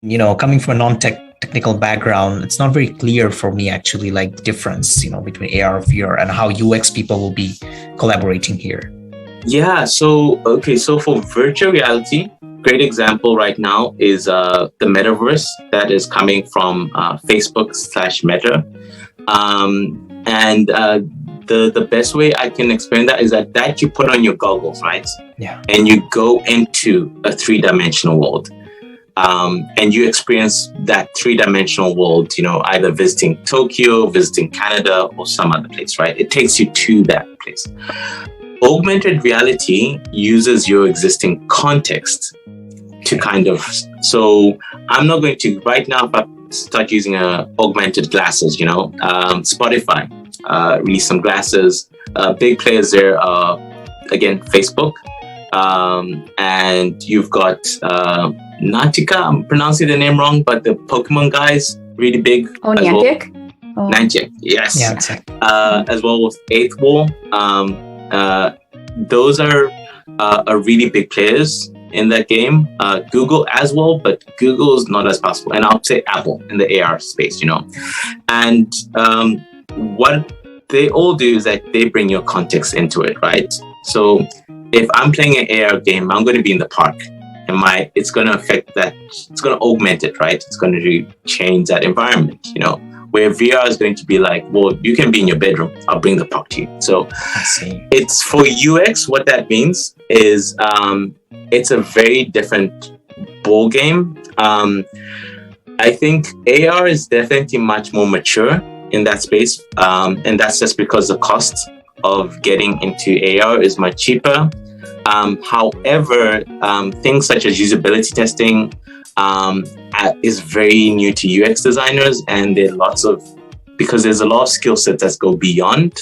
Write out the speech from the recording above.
coming from a non-technical background, it's not very clear for me actually, like the difference, between AR, VR and how UX people will be collaborating here. Yeah. So for virtual reality, great example right now is the metaverse that is coming from Facebook/Meta. And the best way I can explain that is that you put on your goggles, right? Yeah. And you go into a 3-dimensional world. And you experience that 3-dimensional world, either visiting Tokyo, visiting Canada, or some other place, right? It takes you to that place. Augmented reality uses your existing context to so I'm not going to, right now, if I start using augmented glasses, Spotify release some glasses. Big players there are, again, Facebook. And you've got Natica, I'm pronouncing the name wrong, but the Pokemon guys, really big. Oh, Niantic? Well. Niantic, yes. Yeah, exactly. As well with ARVR. Those are really big players in that game. Google as well, but Google is not as possible. And I'll say Apple in the AR space, And what they all do is that they bring your context into it, right? So if I'm playing an AR game, I'm going to be in the park, and it's going to affect that. It's going to augment it, right? It's going to change that environment, Where VR is going to be like, well, you can be in your bedroom. I'll bring the park to you. So I see. It's for UX. What that means is it's a very different ball game. I think AR is definitely much more mature in that space, and that's just because the cost of getting into AR is much cheaper. However, things such as usability testing is very new to UX designers, and because there's a lot of skill sets that go beyond